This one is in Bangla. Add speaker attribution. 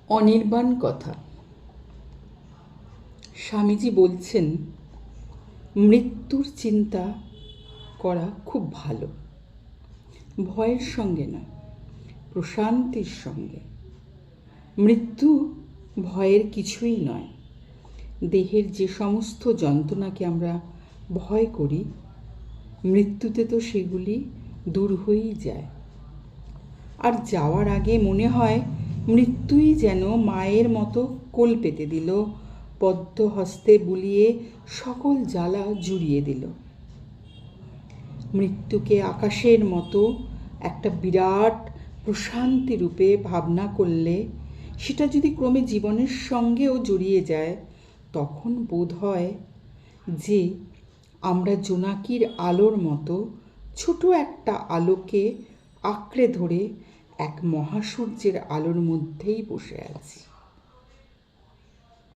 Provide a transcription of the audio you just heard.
Speaker 1: অনির্বাণ কথা। স্বামীজি বলছেন, মৃত্যুর চিন্তা করা খুব ভালো, ভয়ের সঙ্গে না, প্রশান্তির সঙ্গে। মৃত্যু ভয়ের কিছুই নয়। দেহের যে সমস্ত যন্ত্রণাকে আমরা ভয় করি, মৃত্যুতে তো সেগুলি দূর হয়েই যায়। আর যাওয়ার আগে মনে হয় মৃত্যুই যেন মায়ের মতো কোল পেতে দিল, পদ্ম হস্তে বুলিয়ে সকল জ্বালা জুড়িয়ে দিল। মৃত্যুকে আকাশের মতো একটা বিরাট প্রশান্তি রূপে ভাবনা করলে, সেটা যদি ক্রমে জীবনের সঙ্গেও জড়িয়ে যায়, তখন বোধ হয় যে আমরা জোনাকির আলোর মতো ছোট একটা আলোকে আঁকড়ে ধরে এক মহাসূর্যের আলোর মধ্যেই বসে আছি।